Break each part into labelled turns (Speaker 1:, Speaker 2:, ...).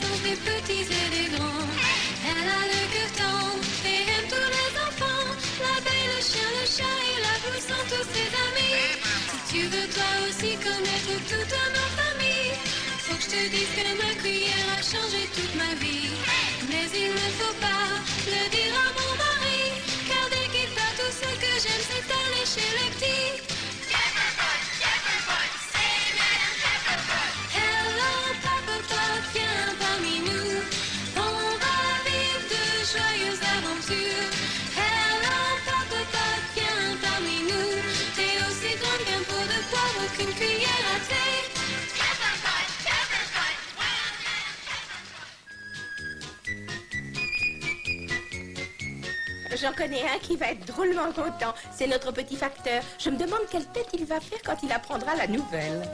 Speaker 1: sens des petits et des grands. Elle a le cœur tendre et aime tous les enfants. L'abeille, le chien, le chat et la poule sont tous ses amis. Si tu veux toi aussi connaître toute nos familles, faut que je te dise que ma cuillère a changé toute ma vie. Mais il ne faut pas le dire à mon mari, car dès qu'il part tout ce que j'aime c'est aller chez les petits. Hello Papa Pot, viens parmi nous, on va vivre de joyeuses aventures. Hello Papa Pot, viens parmi nous, t'es aussi grande qu'un pot de poivre, qu'une cuillère à thé.
Speaker 2: J'en connais un qui va être drôlement content. C'est notre petit facteur. Je me demande quelle tête il va faire quand il apprendra la nouvelle.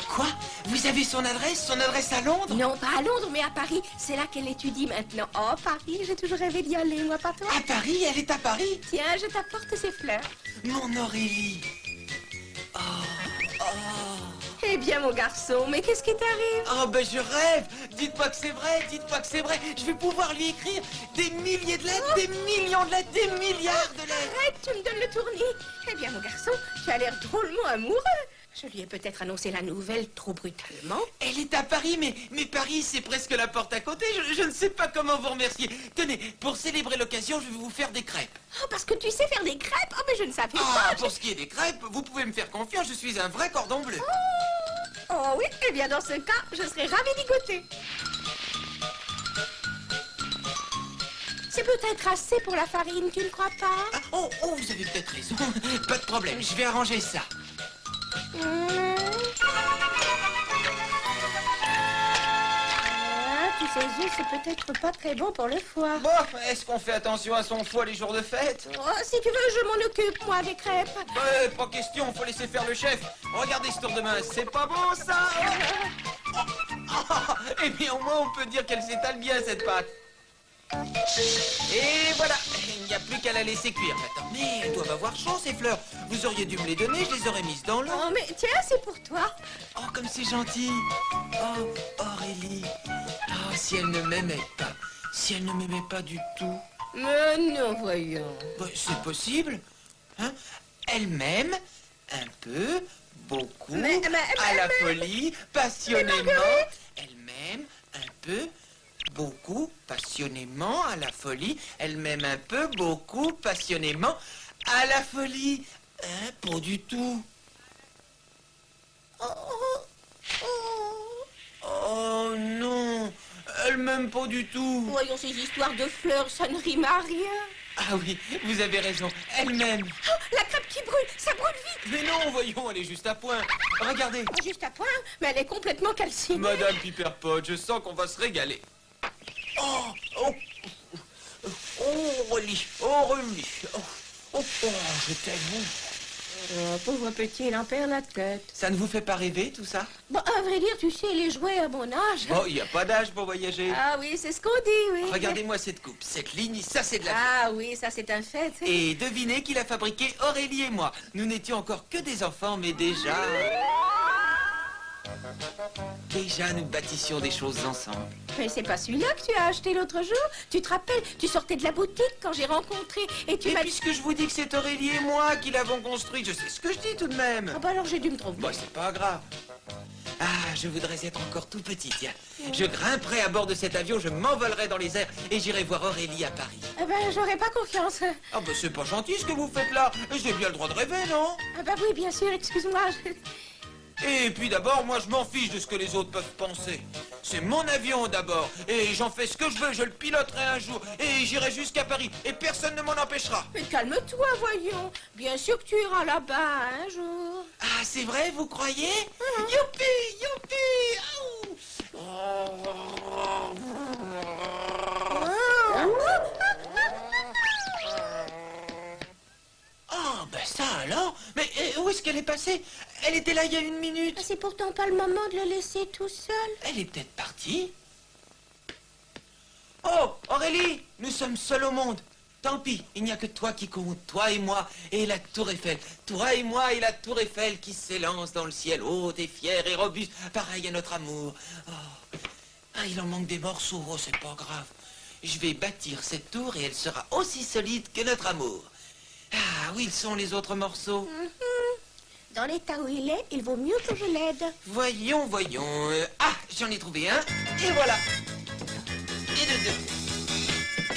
Speaker 3: Quoi? Vous avez son adresse à Londres?
Speaker 2: Non, pas à Londres, mais à Paris. C'est là qu'elle étudie maintenant. Oh, Paris, j'ai toujours rêvé d'y aller, moi, pas toi.
Speaker 3: À Paris? Elle est à Paris?
Speaker 2: Tiens, je t'apporte ces fleurs.
Speaker 3: Mon Aurélie. Oh, oh.
Speaker 2: Eh bien, mon garçon, mais qu'est-ce qui t'arrive?
Speaker 3: Oh, ben je rêve. Dites-moi que c'est vrai, dites-moi que c'est vrai. Je vais pouvoir lui écrire des milliers de lettres, des millions de lettres, des milliards de lettres.
Speaker 2: Arrête, tu me donnes le tournis. Eh bien, mon garçon, tu as l'air drôlement amoureux. Je lui ai peut-être annoncé la nouvelle trop brutalement.
Speaker 3: Elle est à Paris, mais Paris, c'est presque la porte à côté. Je ne sais pas comment vous remercier. Tenez, pour célébrer l'occasion, je vais vous faire des crêpes.
Speaker 2: Oh, parce que tu sais faire des crêpes? Oh, mais je ne savais
Speaker 3: Ah,
Speaker 2: pas.
Speaker 3: pour ce qui est des crêpes, vous pouvez me faire confiance, je suis un vrai cordon bleu.
Speaker 2: Oh oui, eh bien, dans ce cas, je serais ravie d'y goûter. C'est peut-être assez pour la farine, tu ne crois pas?
Speaker 3: Ah, oh, vous avez peut-être raison. Pas de problème, je vais arranger ça.
Speaker 2: Tous ces œufs, c'est peut-être pas très bon pour le foie.
Speaker 3: Bon, est-ce qu'on fait attention à son foie les jours de fête?
Speaker 2: Oh, si tu veux, je m'en occupe, moi, des crêpes.
Speaker 3: Pas question, faut laisser faire le chef. Regardez ce tour de main, c'est pas bon ça? Et bien au moins on peut dire qu'elle s'étale bien cette pâte. Et voilà, il n'y a plus qu'à la laisser cuire maintenant. Mais elles doivent avoir chaud ces fleurs. Vous auriez dû me les donner, je les aurais mises dans l'eau.
Speaker 2: Oh, mais tiens, c'est pour toi.
Speaker 3: Oh, comme c'est gentil. Oh, Aurélie. Oh, si elle ne m'aimait pas. Si elle ne m'aimait pas du tout.
Speaker 2: Mais non, voyons.
Speaker 3: Bah, c'est possible. Hein? Elle m'aime un peu, beaucoup, à la folie, passionnément. Elle m'aime un peu, beaucoup, passionnément, à la folie. Elle m'aime un peu, beaucoup, passionnément, à la folie. Hein? Pas du tout. Oh non, elle m'aime pas du tout.
Speaker 2: Voyons, ces histoires de fleurs, ça ne rime à rien.
Speaker 3: Ah oui, vous avez raison, elle m'aime.
Speaker 2: Oh, la crêpe qui brûle, ça brûle vite.
Speaker 3: Mais non, voyons, elle est juste à point. Regardez.
Speaker 2: Oh, juste à point, mais elle est complètement calcinée.
Speaker 3: Madame Piperpot, je sens qu'on va se régaler. Oh, Aurélie, Aurélie. Je t'aime.
Speaker 2: Pauvre petit, il en perd la tête.
Speaker 3: Ça ne vous fait pas rêver, tout ça?
Speaker 2: Bon, à vrai dire, tu sais, les jouets à mon âge...
Speaker 3: Oh, il n'y a pas d'âge pour voyager.
Speaker 2: Ah oui, c'est ce qu'on dit, oui.
Speaker 3: Regardez-moi cette coupe, cette ligne, ça c'est de la...
Speaker 2: Ah oui, ça c'est un fait.
Speaker 3: Et devinez qui l'a fabriqué, Aurélie et moi. Nous n'étions encore que des enfants, mais déjà... Déjà, nous bâtissions des choses ensemble.
Speaker 2: Mais c'est pas celui-là que tu as acheté l'autre jour. Tu te rappelles, tu sortais de la boutique quand j'ai rencontré et tu
Speaker 3: Mais
Speaker 2: m'as...
Speaker 3: puisque je vous dis que c'est Aurélie et moi qui l'avons construit, je sais ce que je dis tout de même.
Speaker 2: Ah bah alors j'ai dû me tromper.
Speaker 3: Bah, c'est pas grave. Ah, je voudrais être encore tout petit, tiens. Je grimperai à bord de cet avion, je m'envolerai dans les airs et j'irai voir Aurélie à Paris.
Speaker 2: Ah ben j'aurais pas confiance.
Speaker 3: Ah bah c'est pas gentil ce que vous faites là. J'ai bien le droit de rêver, non?
Speaker 2: Ah bah oui, bien sûr, excuse-moi.
Speaker 3: Et puis d'abord, moi je m'en fiche de ce que les autres peuvent penser. C'est mon avion d'abord, et j'en fais ce que je veux, je le piloterai un jour, et j'irai jusqu'à Paris, et personne ne m'en empêchera.
Speaker 2: Mais calme-toi, voyons. Bien sûr que tu iras là-bas un jour.
Speaker 3: Ah, c'est vrai, vous croyez? Youpi, youpi! Oh, ben ça alors? Mais où est-ce qu'elle est passée? Elle était là il y a une minute.
Speaker 2: C'est pourtant pas le moment de le laisser tout seul.
Speaker 3: Elle est peut-être partie. Oh, Aurélie, nous sommes seuls au monde. Tant pis, il n'y a que toi qui compte, toi et moi, et la tour Eiffel. Toi et moi et la tour Eiffel qui s'élance dans le ciel haut et fier et robuste, pareil à notre amour. Oh. Ah, il en manque des morceaux, oh, c'est pas grave. Je vais bâtir cette tour et elle sera aussi solide que notre amour. Ah, où ils sont les autres morceaux?
Speaker 2: Dans l'état où il est, il vaut mieux que je l'aide.
Speaker 3: Voyons, voyons. Ah, j'en ai trouvé un, et voilà. Et de deux.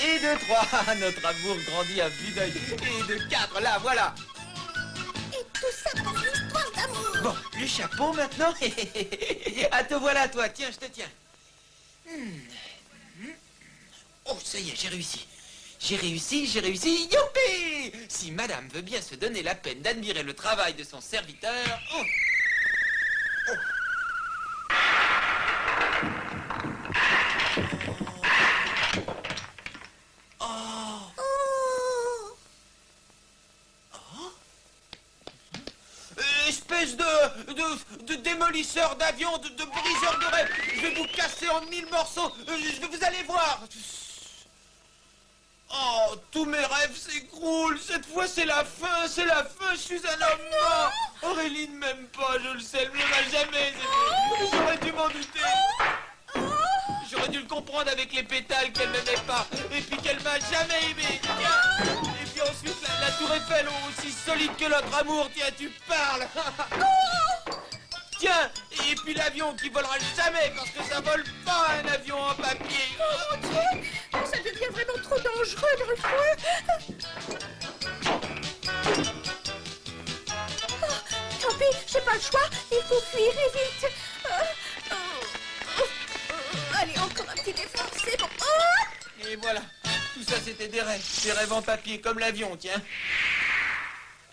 Speaker 3: Et de trois, notre amour grandit à vue d'œil. Et de quatre, là, voilà.
Speaker 2: Et tout ça pour une histoire d'amour.
Speaker 3: Bon, le chapeau maintenant. Ah, te voilà, toi. Tiens, je te tiens. Oh, ça y est, j'ai réussi. J'ai réussi. Youpi! Si madame veut bien se donner la peine d'admirer le travail de son serviteur... Oh. Oh. Espèce de démolisseur d'avion, de briseur de rêve. Je vais vous casser en 1000 morceaux. Vous allez voir. Oh, tous mes rêves s'écroulent. Cette fois, c'est la fin. Je suis un homme mort. Aurélie ne m'aime pas, je le sais. Elle ne m'a jamais aimé. J'aurais dû m'en douter. J'aurais dû le comprendre avec les pétales qu'elle m'aimait pas. Et puis qu'elle m'a jamais aimé. Tiens. Et puis ensuite, la tour Eiffel, aussi solide que notre amour. Tiens, tu parles. Tiens, et puis l'avion qui volera jamais parce que ça vole pas un avion en papier.
Speaker 2: Oh mon Dieu, ça devient vraiment trop dangereux dans le feu. Oh, tant pis, j'ai pas le choix, il faut fuir et vite. Allez, encore un petit effort, c'est bon.
Speaker 3: Et voilà, tout ça c'était des rêves en papier comme l'avion, tiens.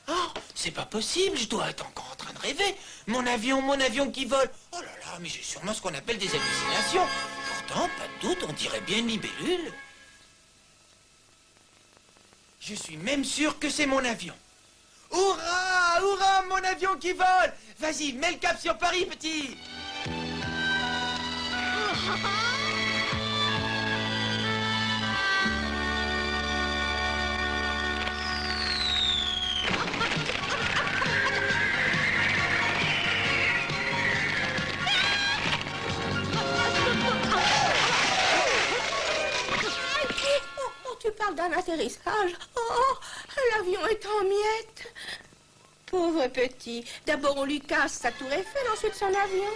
Speaker 3: Oh, c'est pas possible, je dois être encore en train de rêver. Mon avion qui vole. Oh là là, mais j'ai sûrement ce qu'on appelle des hallucinations. Pourtant, pas de doute, on dirait bien une libellule. Je suis même sûr que c'est mon avion. Hurrah, hurrah, mon avion qui vole. Vas-y, mets le cap sur Paris, petit.
Speaker 2: Tu parles d'un atterrissage. Oh, l'avion est en miettes. Pauvre petit. D'abord, on lui casse sa tour Eiffel, ensuite son avion.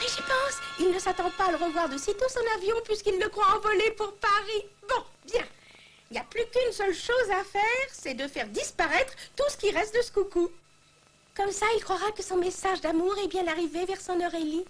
Speaker 2: Mais j'y pense, il ne s'attend pas à le revoir de sitôt son avion puisqu'il le croit envolé pour Paris. Bon, bien. Il n'y a plus qu'une seule chose à faire, c'est de faire disparaître tout ce qui reste de ce coucou. Comme ça, il croira que son message d'amour est bien arrivé vers son Aurélie.